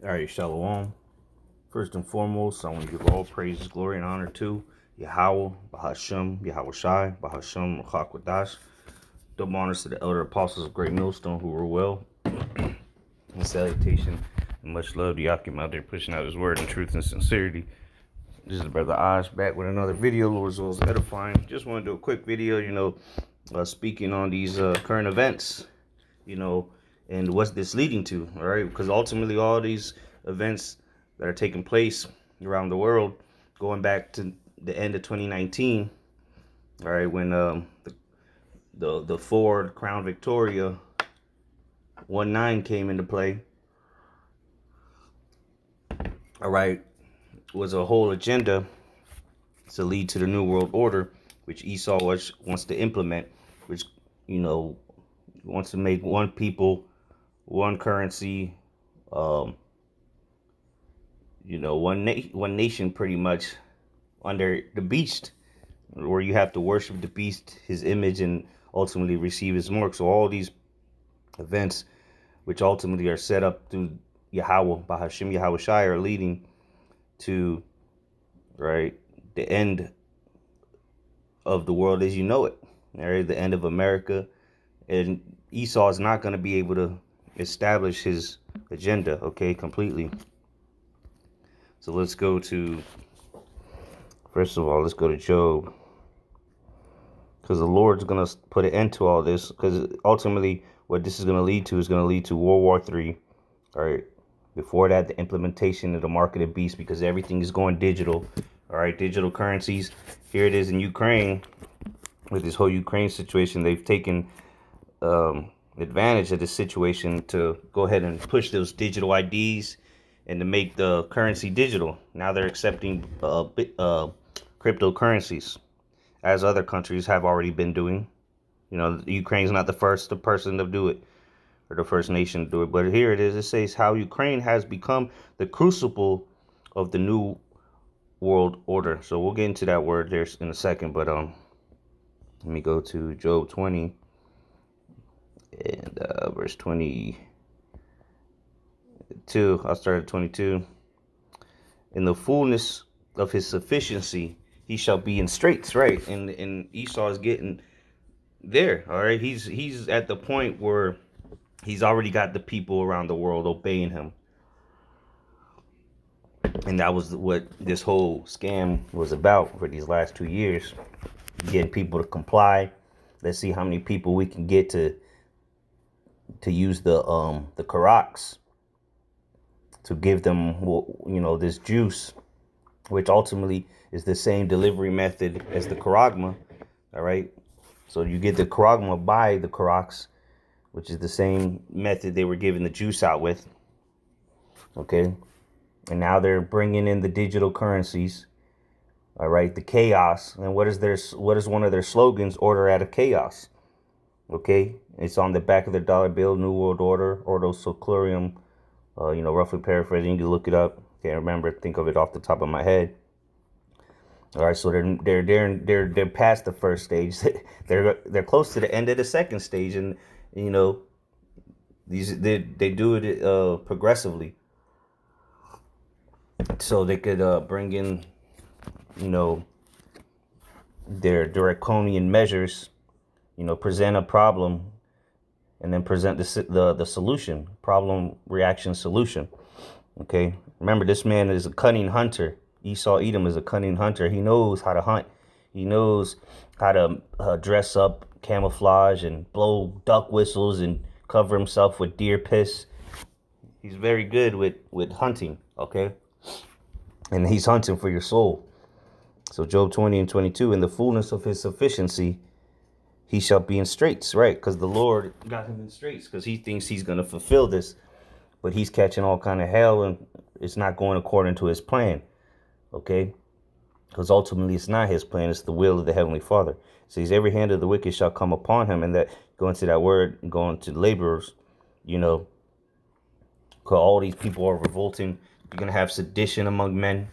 All right, Shalom. First and foremost, I want to give all praises, glory, and honor to Yahweh, Bahashem, Yahweh Shai, Bahashem, Ruchakwadash. Double honors to the elder apostles of Great Millstone who were well. And salutation and much love to Yakim out there pushing out his word in truth and sincerity. This is Brother Osh back with another video, Lord's will is edifying. Just want to do a quick video, speaking on these current events, and what's this leading to, all right? Because ultimately all these events that are taking place around the world, going back to the end of 2019, all right, when the Ford Crown Victoria 19 came into play, all right, was a whole agenda to lead to the New World Order, which Esau wants to implement, which, wants to make one people, one currency, one nation pretty much under the beast, where you have to worship the beast, his image, and ultimately receive his mark. So all these events, which ultimately are set up through Yahweh, Bahashem Yahweh Shai, are leading to, right, the end of the world as you know it, right? The end of America. And Esau is not going to be able to establish his agenda, okay, completely. So let's go to, first of all, let's go to Job. Because the Lord's going to put an end to all this. Because ultimately, what this is going to lead to is going to lead to World War III. All right. Before that, the implementation of the mark of the beast, because everything is going digital. All right. Digital currencies. Here it is in Ukraine. With this whole Ukraine situation, they've taken advantage of this situation to go ahead and push those digital IDs and to make the currency digital. Now they're accepting cryptocurrencies, as other countries have already been doing. Ukraine's not the first person to do it, or the first nation to do it. But here it is. It says how Ukraine has become the crucible of the new world order. So we'll get into that word there in a second. But let me go to Job 20 and verse 22. I'll start at 22. In the fullness of his sufficiency, he shall be in straits, right? And Esau is getting there, all right? He's at the point where he's already got the people around the world obeying him. And that was what this whole scam was about for these last 2 years. Getting people to comply. Let's see how many people we can get to use the Karaks to give them, this juice, which ultimately is the same delivery method as the Karagma. All right. So you get the Karagma by the Karaks, which is the same method they were giving the juice out with. Okay. And now they're bringing in the digital currencies. All right. The chaos. And what is one of their slogans? Order out of chaos. Okay. It's on the back of their dollar bill. New World Order, Ordo Seclorum. Roughly paraphrasing. You can look it up. Can't remember. Think of it off the top of my head. All right, so they're past the first stage. they're close to the end of the second stage, and they do it progressively, so they could bring in their draconian measures, present a problem, and then present the solution, problem reaction solution. Okay, remember, this man is a cunning hunter. Esau Edom is a cunning hunter. He knows how to hunt. He knows how to dress up, camouflage, and blow duck whistles and cover himself with deer piss. He's very good with hunting, okay? And he's hunting for your soul. So Job 20 and 22, in the fullness of his sufficiency, he shall be in straits, right? Because the Lord got him in straits because he thinks he's going to fulfill this. But he's catching all kind of hell, and it's not going according to his plan. Okay, because ultimately it's not his plan, it's the will of the Heavenly Father. It says every hand of the wicked shall come upon him, and that going to that word, going to laborers, because all these people are revolting. You're going to have sedition among men,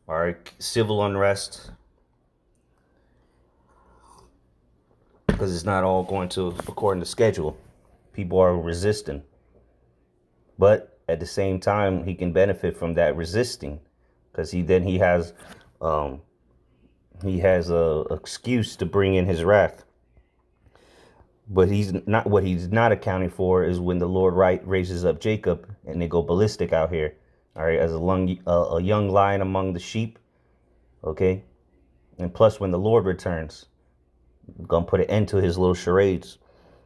all right, civil unrest, because it's not all going to according to schedule. People are resisting. But at the same time, he can benefit from that resisting, because he has um, a excuse to bring in his wrath. But what he's not accounting for is when the Lord raises up Jacob and they go ballistic out here. All right, as a young lion among the sheep. Okay, and plus when the Lord returns, gonna put an end to his little charades.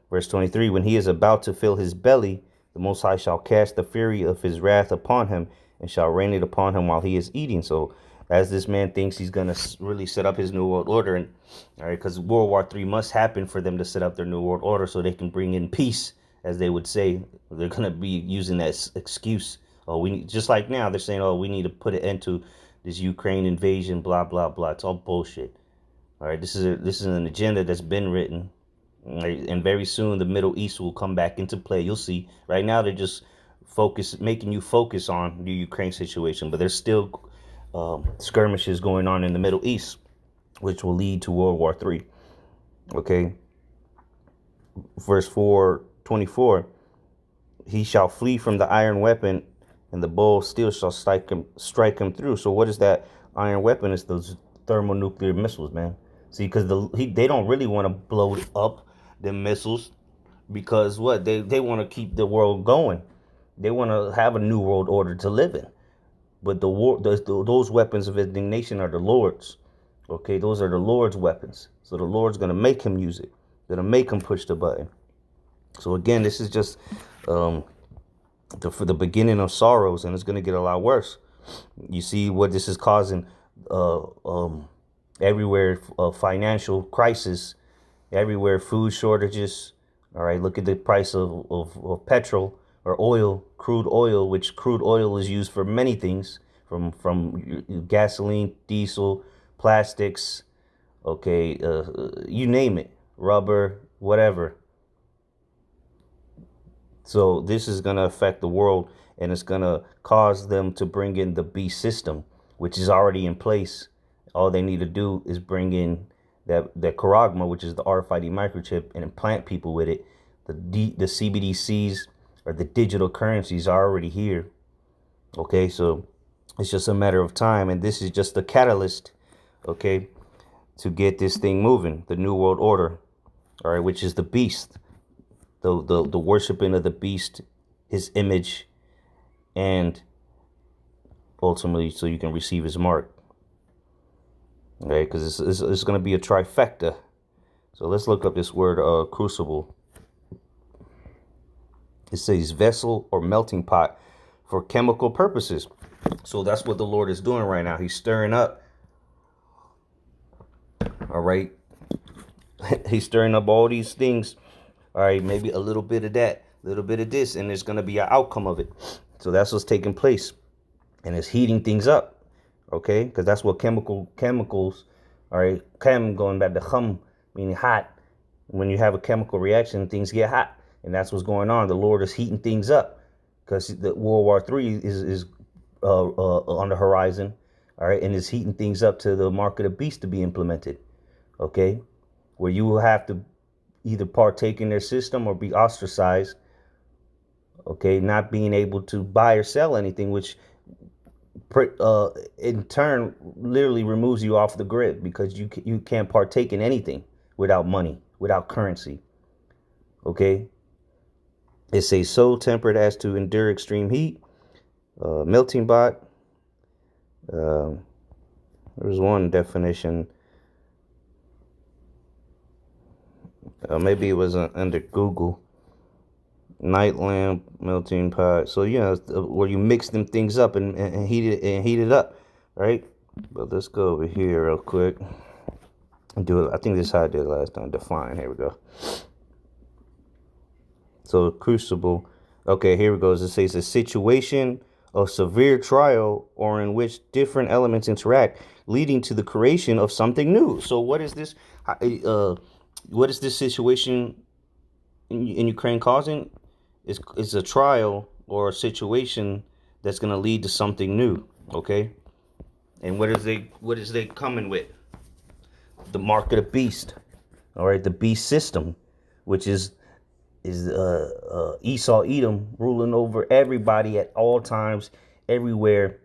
Verse 23, when he is about to fill his belly, the Most High shall cast the fury of his wrath upon him and shall rain it upon him while he is eating. So as this man thinks he's going to really set up his new world order, and all right, because World War III must happen for them to set up their new world order so they can bring in peace, as they would say. They're going to be using that excuse. Oh, we need, just like now, they're saying, oh, we need to put an end to this Ukraine invasion, blah, blah, blah. It's all bullshit. All right, this is an agenda that's been written. Right? And very soon the Middle East will come back into play. You'll see. Right now they're just making you focus on the Ukraine situation, but there's still skirmishes going on in the Middle East, which will lead to World War III. Okay. Verse 4:24. He shall flee from the iron weapon, and the bow of steel shall strike him through. So what is that iron weapon? It's those thermonuclear missiles, man. See, because they don't really want to blow up the missiles, because what they want to keep the world going. They want to have a new world order to live in. But those weapons of indignation are the Lord's. Okay, those are the Lord's weapons. So the Lord's gonna make him use it. Gonna make him push the button. So again, this is just for the beginning of sorrows, and it's gonna get a lot worse. You see what this is causing everywhere: financial crisis, everywhere, food shortages. All right, look at the price of petrol or oil, crude oil, which crude oil is used for many things, from gasoline, diesel, plastics, okay, you name it, rubber, whatever. So this is going to affect the world, and it's going to cause them to bring in the beast system, which is already in place. All they need to do is bring in that charagma, which is the RFID microchip, and implant people with it. The CBDCs, or the digital currencies, are already here. Okay, so it's just a matter of time, and this is just the catalyst, okay, to get this thing moving, the new world order, all right, which is the beast, the worshiping of the beast, his image, and ultimately so you can receive his mark. Okay, because it's going to be a trifecta. So let's look up this word, crucible. It says vessel or melting pot for chemical purposes. So that's what the Lord is doing right now. He's stirring up. All right. He's stirring up all these things. All right. Maybe a little bit of that, a little bit of this, and there's going to be an outcome of it. So that's what's taking place. And it's heating things up. Okay. Because that's what chemicals, all right. Chem, going back to chum, meaning hot. When you have a chemical reaction, things get hot. And that's what's going on. The Lord is heating things up, because the World War III is on the horizon, all right, and is heating things up to the mark of the beast to be implemented, okay, where you will have to either partake in their system or be ostracized, okay, not being able to buy or sell anything, which in turn literally removes you off the grid, because you can't partake in anything without money, without currency, okay. It says so tempered as to endure extreme heat. Melting pot. There's one definition. Maybe it was under Google. Night lamp, melting pot. So where you mix them things up and heat it up, right? But let's go over here real quick and do it. I think this is how I did it last time. Define. Here we go. So crucible. Okay, here it goes. It says a situation of severe trial or in which different elements interact, leading to the creation of something new. So what is this? What is this situation in Ukraine causing? It's a trial or a situation that's going to lead to something new. Okay, and what is they coming with? The mark of the beast. All right, the beast system, which is is Esau Edom ruling over everybody at all times, everywhere.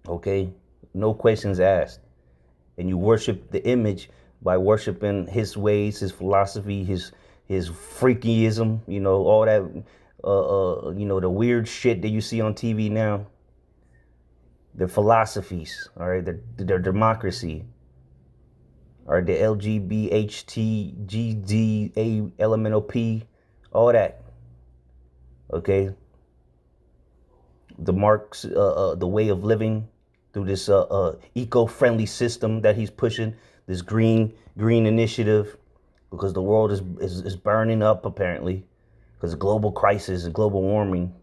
Okay, no questions asked, and you worship the image by worshiping his ways, his philosophy, his freakyism. You know, all that. You know, the weird shit that you see on TV now. Their philosophies, all right, their democracy, all right, the LGBTGDA elemental P, all that. Okay, the Marx, the way of living through this eco-friendly system that he's pushing, this green initiative, because the world is burning up apparently, because of global crisis and global warming.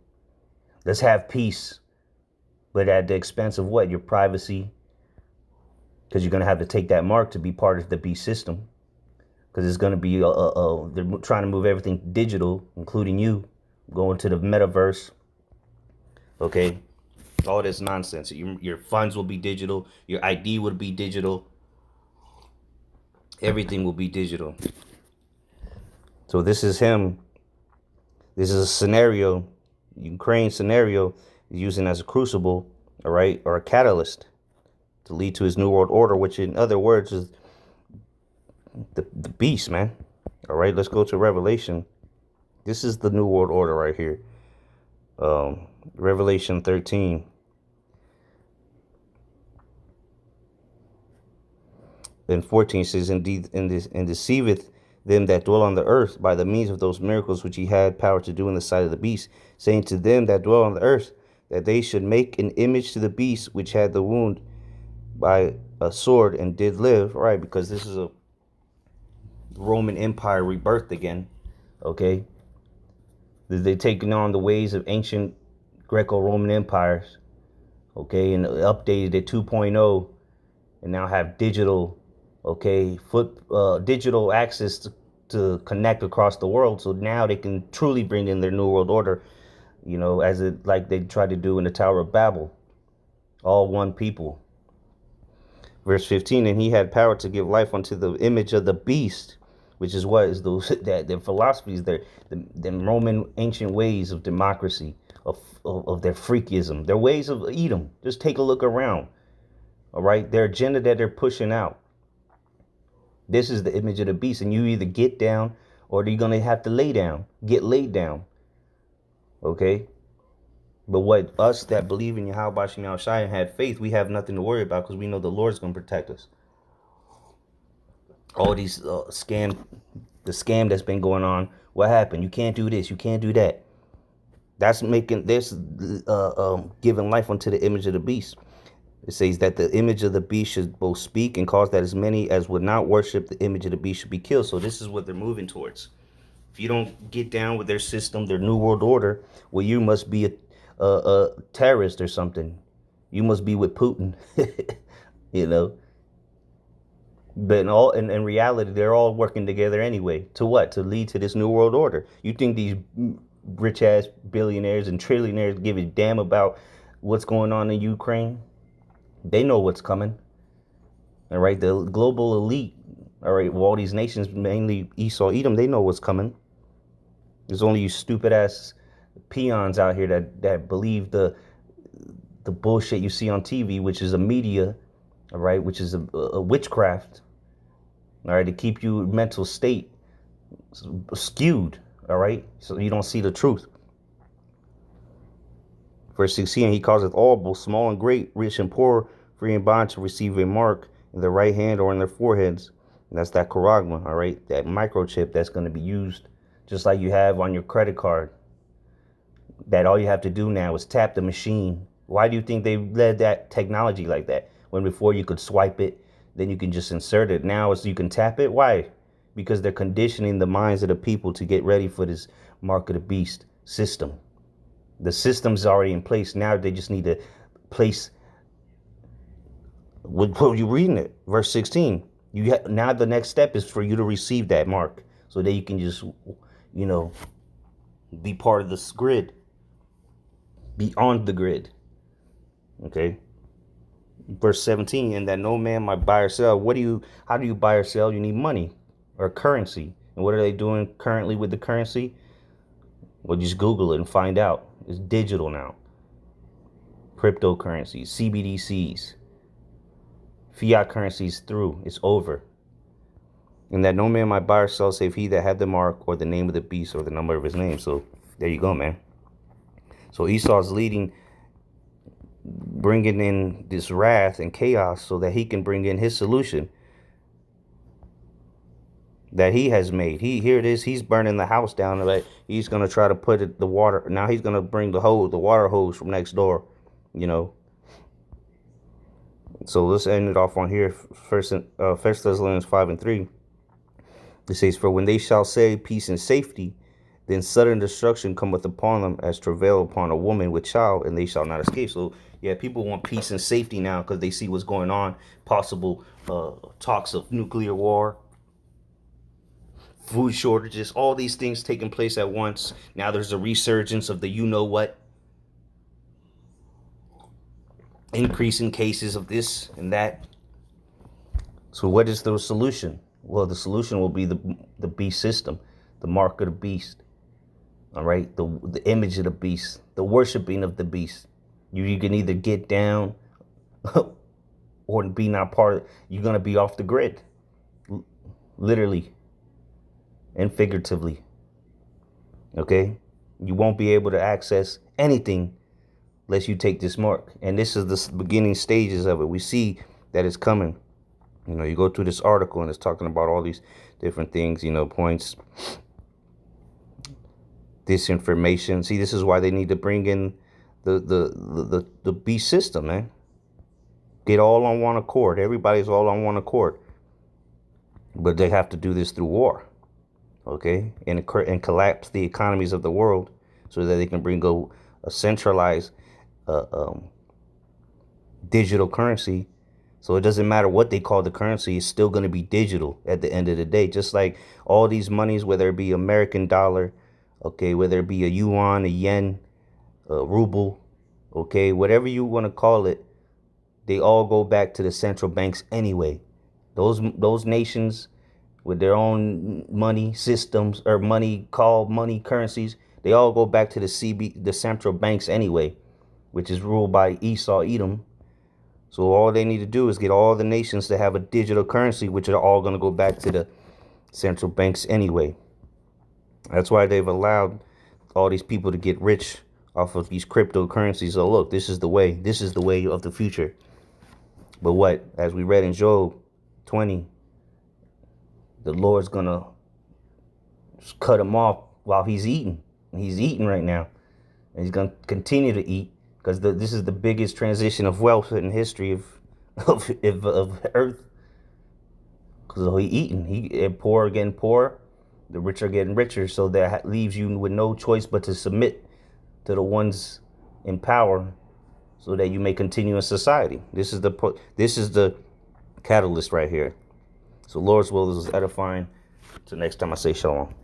Let's have peace, but at the expense of what? Your privacy, because you're gonna have to take that mark to be part of the beast system. Because it's gonna be they're trying to move everything digital, including you, going to the metaverse. Okay, all this nonsense. Your funds will be digital. Your ID will be digital. Everything will be digital. So this is him. This is a scenario, Ukraine scenario, using as a crucible, all right, or a catalyst to lead to his new world order, which in other words is the beast, man. All right, let's go to Revelation. This is the new world order right here. Revelation 13. And 14 says, Indeed, and deceiveth them that dwell on the earth by the means of those miracles which he had power to do in the sight of the beast, saying to them that dwell on the earth, that they should make an image to the beast which had the wound by a sword and did live. Right, because this is a Roman Empire rebirthed again. Okay, they taking on the ways of ancient Greco-Roman empires. Okay, and updated it 2.0, and now have digital, okay, digital access to connect across the world. So now they can truly bring in their new world order, you know, as it like they tried to do in the Tower of Babel, all one people. Verse 15, and he had power to give life unto the image of the beast, which is what is those that their philosophies, the Roman ancient ways of democracy, of their freakism, their ways of Edom. Just take a look around. All right, their agenda that they're pushing out. This is the image of the beast, and you either get down or you're gonna have to lay down, get laid down. Okay, but what us that believe in Yahweh Shem Yahushai and have faith, we have nothing to worry about because we know the Lord's gonna protect us. All these the scam that's been going on. What happened? You can't do this. You can't do that. That's making this giving life unto the image of the beast. It says that the image of the beast should both speak and cause that as many as would not worship the image of the beast should be killed. So this is what they're moving towards. If you don't get down with their system, their new world order, well, you must be a terrorist or something. You must be with Putin, you know. But in reality, they're all working together anyway. To what? To lead to this new world order. You think these rich ass billionaires and trillionaires give a damn about what's going on in Ukraine? They know what's coming. All right, the global elite, all right, well, all these nations, mainly Esau, Edom, they know what's coming. There's only you stupid ass peons out here that believe the bullshit you see on TV, which is a media, all right, which is a witchcraft, all right, to keep you mental state skewed, all right, so you don't see the truth. Verse 16, he causeth all, both small and great, rich and poor, free and bond, to receive a mark in their right hand or in their foreheads. And that's that charagma, all right, that microchip that's going to be used just like you have on your credit card. That all you have to do now is tap the machine. Why do you think they led that technology like that? When before you could swipe it, then you can just insert it. Now it's you can tap it. Why? Because they're conditioning the minds of the people to get ready for this mark of the beast system. The system's already in place. Now they just need to place. What you reading it? Verse 16. Now the next step is for you to receive that mark, so that you can just, you know, be part of this grid, be on the grid. Okay. Verse 17. And that no man might buy or sell. How do you buy or sell? You need money or currency. And what are they doing currently with the currency? Or just Google it and find out. It's digital now. Cryptocurrencies, CBDCs, fiat currencies through. It's over. And that no man might buy or sell save he that had the mark or the name of the beast or the number of his name. So there you go, man. So Esau's leading, bringing in this wrath and chaos so that he can bring in his solution that he has made. Here it is. He's burning the house down. Like he's gonna try to put the water. Now he's gonna bring the water hose from next door. You know. So let's end it off on here. First Thessalonians 5:3. It says, "For when they shall say peace and safety, then sudden destruction cometh upon them as travail upon a woman with child, and they shall not escape." So yeah, people want peace and safety now because they see what's going on. Possible talks of nuclear war, food shortages, all these things taking place at once. Now there's a resurgence of the you-know-what. Increase in cases of this and that. So what is the solution? Well, the solution will be the beast system, the mark of the beast. All right, the image of the beast, the worshiping of the beast. You can either get down or be not part of. You're gonna be off the grid, literally and figuratively. Okay, you won't be able to access anything unless you take this mark. And this is the beginning stages of it. We see that it's coming. You know, you go through this article and it's talking about all these different things, you know, points, disinformation. See, this is why they need to bring in the beast system, man. Get all on one accord. Everybody's all on one accord. But they have to do this through war, okay? And collapse the economies of the world so that they can bring a centralized digital currency. So it doesn't matter what they call the currency, it's still going to be digital at the end of the day. Just like all these monies, whether it be American dollar, okay, whether it be a yuan, a yen, a ruble, okay, whatever you want to call it, they all go back to the central banks anyway. Those nations with their own money systems or money currencies, they all go back to the central banks anyway, which is ruled by Esau, Edom. So all they need to do is get all the nations to have a digital currency, which are all going to go back to the central banks anyway. That's why they've allowed all these people to get rich off of these cryptocurrencies. So look, this is the way. This is the way of the future. But what? As we read in Job 20, the Lord's going to cut him off while he's eating. He's eating right now. And he's going to continue to eat. Because this is the biggest transition of wealth in history of Earth. Because he eating, poor getting poorer, the rich are getting richer. So that leaves you with no choice but to submit to the ones in power, so that you may continue in society. This is the catalyst right here. So Lord's will is edifying. Till next time, I say shalom.